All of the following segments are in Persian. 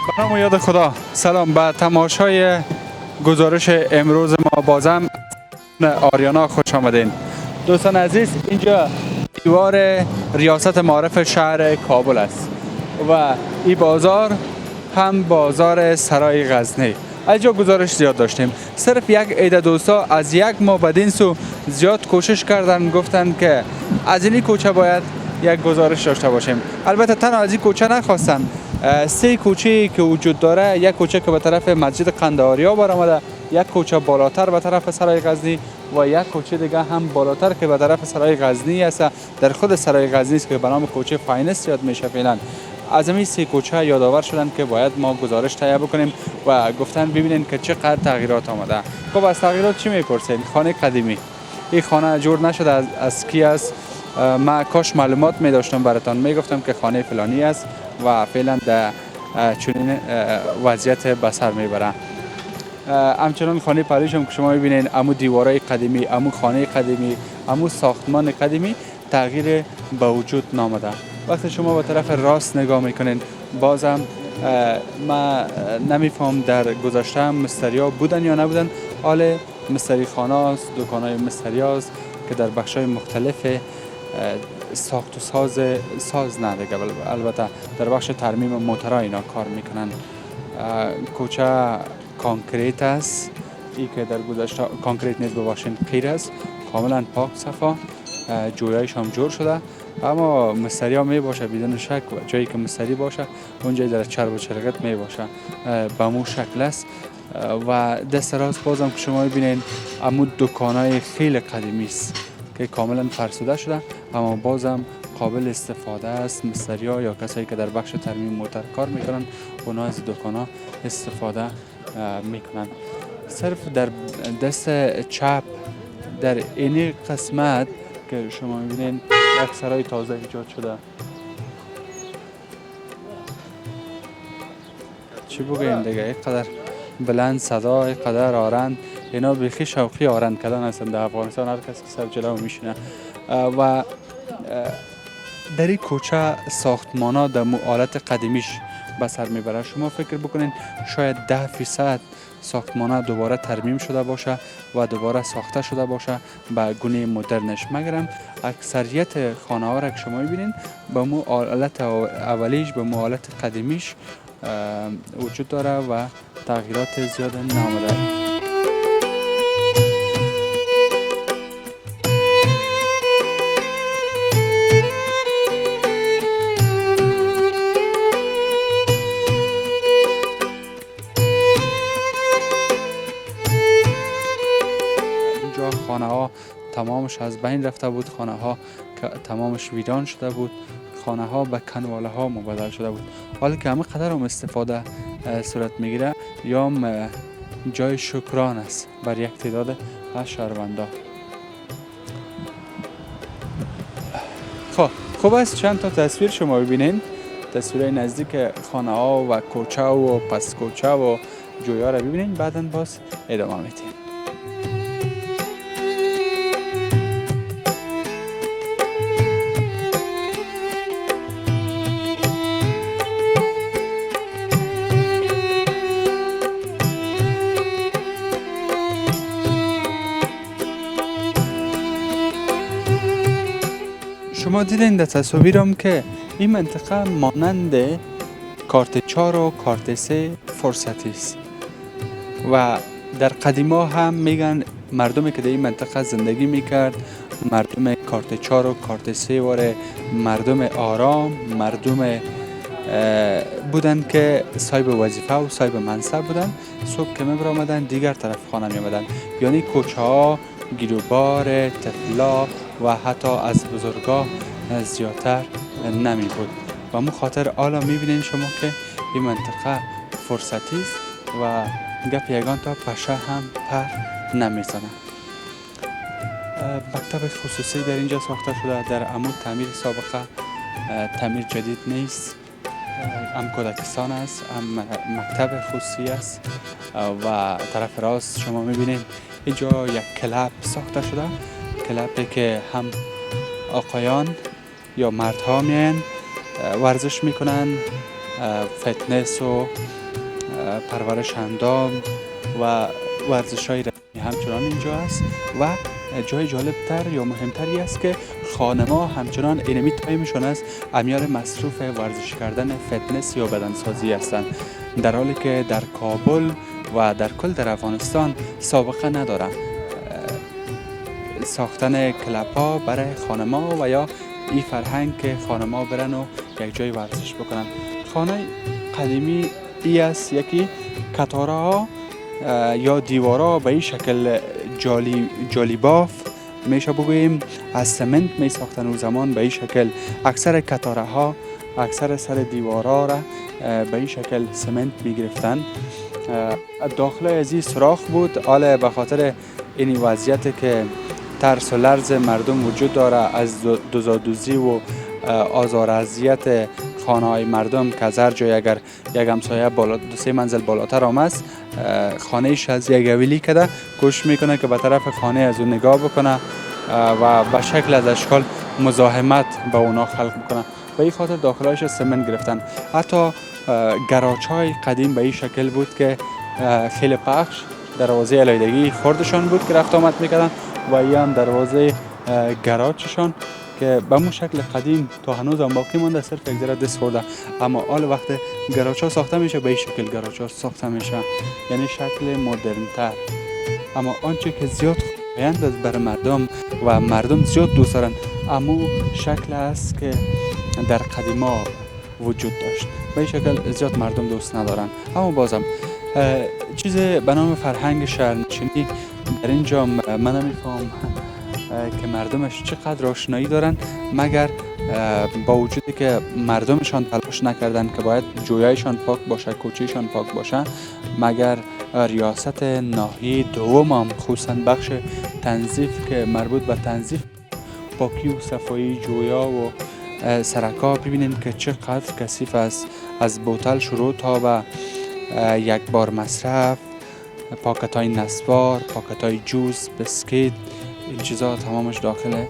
به نام و یاد خدا. سلام. به تماشای گزارش امروز ما بازم آریانا خوش آمدین. دوستان عزیز، اینجا دیوار ریاست معارف شهر کابل است و این بازار هم بازار سرای غزنی. از جا گزارش زیاد داشتیم. صرف یک عده دوستا از یک ماه بدین سو زیاد کوشش کردن، گفتن که از این کوچه باید یک گزارش داشته باشیم. البته تنها از این کوچه نخواستن، سه کوچه که وجود داره، یک کوچه که به طرف مسجد قندهاریا برآمده، یک کوچه بالاتر به طرف سرای غزنی و یک کوچه دیگه هم بالاتر که به طرف سرای غزنی است. در خود سرای غزنی است که به نام کوچه فاینست یاد میشه. فعلا از این سه کوچه یادآور شدن که باید ما گزارش تهیه بکنیم و گفتن ببینین که چقدر تغییرات آمده. خب از تغییرات چی میپرسین؟ خانه قدیمی. این خانه جور نشده از کی است؟ ما کاش معلومات می داشتم براتون میگفتم که خانه فلانی است و فعلا در چنین وضعیت به سر میبره. همچنان خانه پریش هم که شما میبینین، امو دیوارای قدیمی، امو خانه قدیمی، امو ساختمان قدیمی تغییر به وجود نامده. وقتی شما به طرف راست نگاه میکنین، بازم ما نمیفهم در گذشته هم مستری ها بودن یا نبودن. حال مستری خانه است، دکان های مستری است که در بخش های مختلف ساخت و ساز نه دیگه، البته در بخش ترمیم موترها اینا کار میکنن. کوچه کانکریت است، ای که در گذشته کانکریت نیست، ببخشید قیر است، کاملا پاک صفا، جویایش هم جور شده. اما مستری ها می باشه بدون شک، جایی که مستری باشه اونجایی در چرب و چرقت می باشه، به مو شکل است. و دست راست بازم که شما ببینین، امو دکانای خیلی قدیمی است که کاملا فرسوده شده، اما بازم قابل استفاده است. مستری ها یا کسایی که در بخش ترمیم موتر کار میکنن، اونا از دکان ها استفاده میکنن. صرف در دست چپ در این قسمت که شما میبینین یک سرای تازه ایجاد شده. چی بگویم دیگه، اینقدر بلند صدا، اینقدر آرند، اینا بیخی شوقی آرند کردن هستند در افغانستان. هر کسی سر جلو میشینه. و در این کوچه ساختمان ها در حالت قدیمیش به سر میبره. شما فکر بکنین شاید 10% ساختمان ها دوباره ترمیم شده باشه و دوباره ساخته شده باشه به گونه مدرنش، مگرم اکثریت خانه ها را که شما میبینین به مو حالت اولیش، به مو حالت قدیمیش وجود داره و تغییرات زیاد نامده. خانه ها تمامش از بین رفته بود، خانه ها تمامش ویران شده بود، خانه ها به کنواله ها مبدل شده بود. حالا که همه قدر هم استفاده صورت میگیره، یا جای شکران است بر یک تعداد از شهروندا. خوب است چند تا تصویر شما ببینین، تصویرهای نزدیک خانه ها و کوچه و پس کوچه و جویا را ببینین، بعداً باز ادامه میدیم. شما دیدین در تصاویرم که این منطقه مانند کارت 4 و کارت 3 فرصتی است و در قدیما هم میگن مردمی که در این منطقه زندگی میکرد، مردم کارت 4 و کارت 3 واره مردم آرام، مردم بودن که صاحب وظیفه و صاحب منصب بودن. صبح که می برآمدن دیگر طرف خانه می آمدن، یعنی کوچه ها گیروبار طفلا و حتی از بزرگا زیادتر نمی بود. و مو خاطر حالا می بینین شما که این منطقه فرصتی است و گپ یگان تا پشه هم پر نمی زنه. مکتب خصوصی در اینجا ساخته شده، در عمود تعمیر سابقه، تعمیر جدید نیست، هم کودکستان است، هم مکتب خصوصی است. و طرف راست شما میبینید اینجا یک کلب ساخته شده، کلبی که هم آقایان یا مردها میان ورزش میکنن فتنس و پرورش اندام و ورزش های همچنان اینجا است و جای جالبتر یا مهمتری است که خانما همچنان اینمی تایمشون است امیال مصروف ورزش کردن فتنس یا بدنسازی هستند، در حالی که در کابل و در کل در افغانستان سابقه نداره ساختن کلپا برای خانما و یا این فرهنگ که خانما برن و یک جای ورزش بکنن. خانه قدیمی ای است یکی کتاره ها یا دیوارا به این شکل جالی باف میشه بگوییم از سمنت می ساختن و زمان به این شکل اکثر کتاره ها اکثر سر دیوارا را به این شکل سمنت می گرفتن. داخل از این سوراخ بود، حالا به خاطر این وضعیت که ترس و لرز مردم وجود داره از دوزادوزی و آزار اذیت خانه های مردم که از هر جای اگر یک همسایه بالا 2-3 منزل بالاتر آمد خانهش از یک حویلی کده کوشش میکنه که به طرف خانه از اون نگاه بکنه و به شکل از اشکال مزاحمت به اونا خلق بکنه. به این خاطر داخلش سمنت گرفتن. حتی گراج های قدیم به این شکل بود که خیلی پخش دروازه علیحدگی خردشان بود که رفت آمد میکردن و این هم دروازه گراجشان که به مون شکل قدیم تا هنوز هم باقی مانده، صرف یک ذره دست خورده. اما حال وقت گراج ها ساخته میشه به این شکل گراج ها ساخته میشه، یعنی شکل مدرن تر. اما آنچه که زیاد خوشایند است برای مردم و مردم زیاد دوست دارن اما شکل است که در قدیما وجود داشت، به این شکل زیاد مردم دوست ندارن. اما بازم چیز به نام فرهنگ شهرنشینی در اینجا من نمیفهم که مردمش چقدر آشنایی دارن، مگر با وجودی که مردمشان تلاش نکردن که باید جویایشان پاک باشه، کوچهشان پاک باشه، مگر ریاست ناحیه دوم هم خصوصا بخش تنظیف که مربوط به تنظیف پاکی و صفایی جویا و سرکا ببینین که چقدر کثیف است، از بوتل شروع تا به یک بار مصرف، پاکت های نسوار، پاکت های جوس، بسکیت، این چیزا تمامش داخل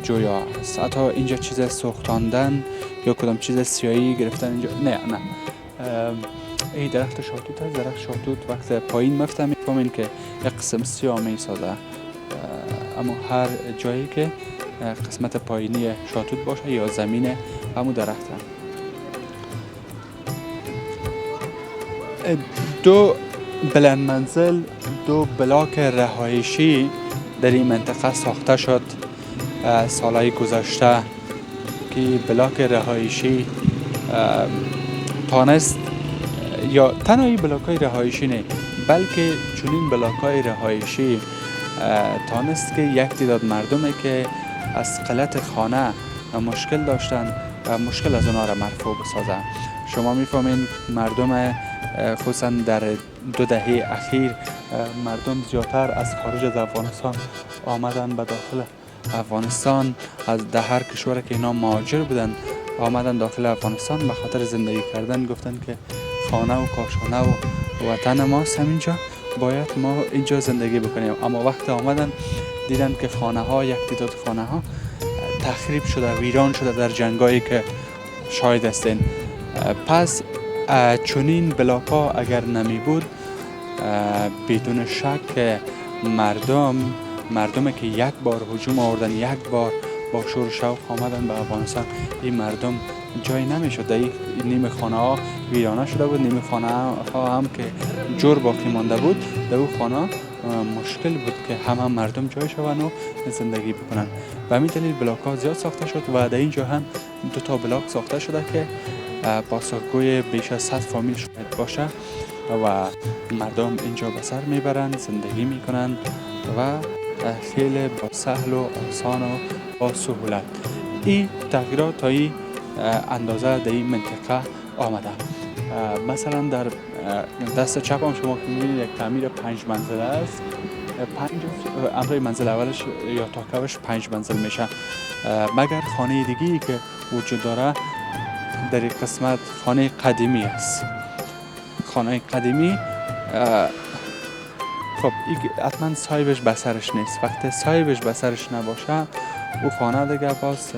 جویا است. حتی اینجا چیز سوختاندن یا کدام چیز سیاهی گرفتن اینجا نه. این درخت شاتوت است. درخت شاتوت وقت پایین مفته میفهمین که یک قسم سیاه میسازه، اما هر جایی که قسمت پایینی شاتوت باشه یا زمین همون درخت دو بلند منزل، دو بلاک رهایشی در این منطقه ساخته شد سالهای گذشته که بلاک رهایشی تانست یا تنهایی بلاک های رهایشی نه بلکه چنین بلاک های رهایشی تانست که یک تعداد مردمی که از قلت خانه مشکل داشتن مشکل از اونا را مرفوع بسازه. شما میفهمین مردم خصوصا در 2 دهه اخیر مردم زیادتر از خارج از افغانستان آمدن به داخل افغانستان، از ده هر کشور که اینا مهاجر بودن آمدن داخل افغانستان به خاطر زندگی کردن، گفتن که خانه و کاشانه و وطن ماست، همینجا باید ما اینجا زندگی بکنیم. اما وقت آمدن دیدن که خانه ها یک تعداد خانه ها تخریب شده، ویران شده در جنگایی که شاهد هستین. پس چنین بلاک ها اگر نمی بود بدون شک مردمی که یک بار هجوم آوردن، یک بار با شور و شوق آمدن به افغانستان، این مردم جایی نمیشد. این نیم خانه ها ویرانه شده بود، نیم خانه ها هم که جور باقی مانده بود، در اون خانه مشکل بود که همه مردم جای شون و زندگی بکنن. و همین دلیل بلاک ها زیاد ساخته شد و در اینجا هم 2 بلاک ساخته شده که پاسخگوی بیش از 100 فامیل شاید باشه و مردم اینجا به سر میبرن، زندگی میکنن و خیلی با سهل و آسان و با سهولت. این تغییرات تا این اندازه در این منطقه آمده. مثلا در دست چپ هم شما که میبینید یک تعمیر 5 منزله است. امروی منزل اولش یا تاکوش 5 منزل میشه، مگر خانه دیگی که وجود داره در این قسمت خانه قدیمی است. خانه قدیمی خب حتما صاحبش بسرش نیست. وقتی صاحبش بسرش نباشه او خانه دیگه باز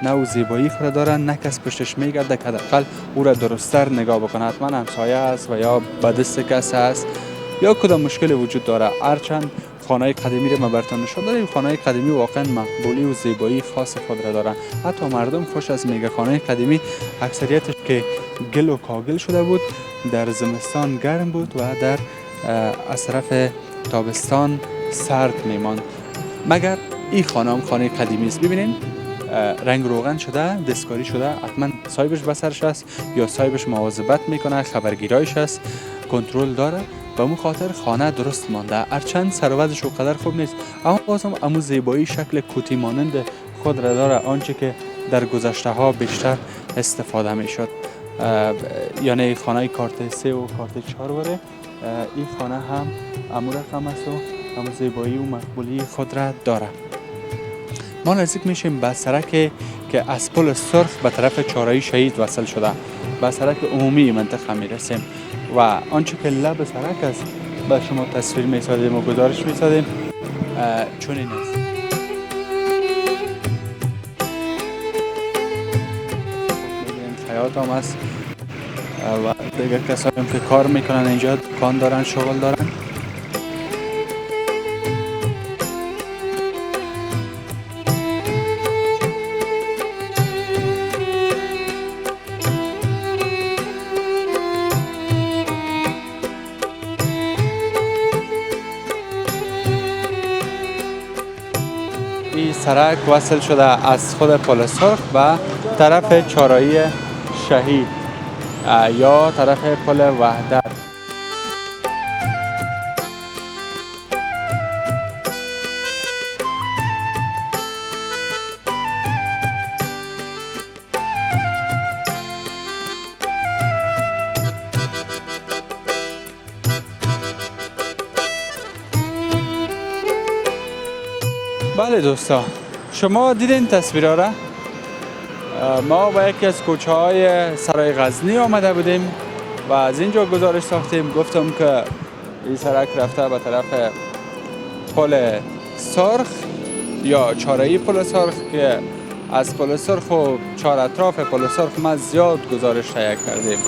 نه او زیبایی خود داره نه کس پشتش میگرده که حداقل او را درستتر نگاه بکنه. حتما همسایه است و یا به دست کس است یا کدام مشکلی وجود داره. هرچند خانه قدیمی رو ما براتون نشون دادیم، خانه قدیمی واقعا مقبولی و زیبایی خاص خود را داره. حتی مردم خوش از میگه خانه قدیمی اکثریتش که گل و کاگل شده بود، در زمستان گرم بود و در از طرف تابستان سرد میماند. مگر این خانه قدیمی است. ببینین رنگ روغن شده، دستکاری شده، حتما صاحبش بسرش است یا صاحبش مواظبت میکنه، خبرگیرایش است، کنترل داره. به اون خاطر خانه درست مانده. هرچند سر و وضعش اونقدر خوب نیست، اما بازم امو زیبایی شکل کوتی مانند خود را داره، آنچه که در گذشته ها بیشتر استفاده میشد. یعنی خانه کارت 3 و کارت 4 وره. این خانه هم امو رقم است و امو زیبایی و مقبولی خود را داره. ما نزدیک میشیم به سرک که از پل سرخ به طرف چهارراه شهید وصل شده. به سرک عمومی منطقه میرسیم و آنچه که لب سرک است به شما تصویر میسازیم و گزارش میسازیم چنین است. خیاط هم است و دیگر کسایی هم که کار میکنن اینجا، دکان دارن، شغل دارن. این سرک وصل شده از خود پل سرخ و طرف چهارراه شهید یا طرف پل وحدت. بله دوستا، شما دیدین تصویرها را؟ ما با یکی از کوچه های سرای غزنی آمده بودیم و از اینجا گزارش ساختیم. گفتم که این سرک رفته به طرف پل سرخ یا چهارراهی پل سرخ که از پل سرخ و چهار اطراف پل سرخ ما زیاد گزارش تهیه کردیم.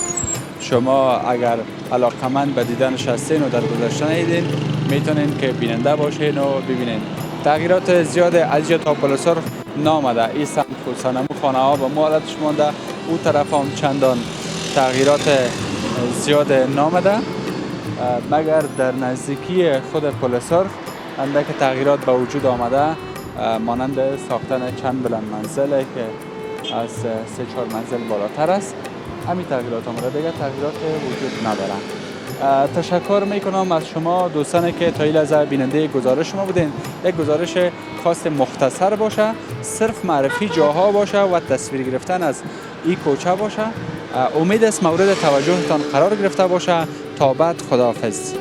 شما اگر علاقمند به دیدنش هستین و در گذشته ندیدین میتونین که بیننده باشین و ببینین. تغییرات زیاد از تا پل سرخ نامده. این سمت خصوصا خانه ها به حالتش مانده، او طرف هم چندان تغییرات زیاد نامده، مگر در نزدیکی خود پل سرخ اندک تغییرات به وجود آمده، مانند ساختن چند بلند منزله که از 3-4 منزل بالاتر است. همین تغییرات آمده، دیگر تغییرات وجود ندارن. تشکر میکنم از شما دوستانی که تا این لحظه بیننده گزارش ما بودین. یک گزارش خاص مختصر باشه، صرف معرفی جاها باشه و تصویر گرفتن از این کوچه باشه. امید است مورد توجهتان قرار گرفته باشه. تا بعد، خداحافظ.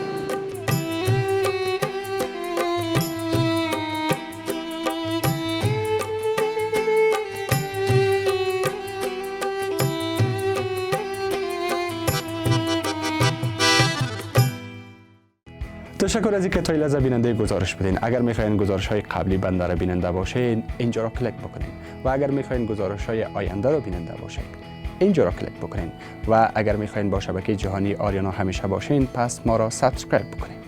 تشکر از اینکه تا این لحظه بیننده گزارش بودین. اگر میخواین گزارش های قبلی بنده را بیننده باشین، اینجا را کلیک بکنین و اگر میخواین گزارش های آینده را بیننده باشین، اینجا را کلیک بکنین و اگر میخواین با شبکه جهانی آریانا همیشه باشین، پس ما را سابسکرایب بکنین.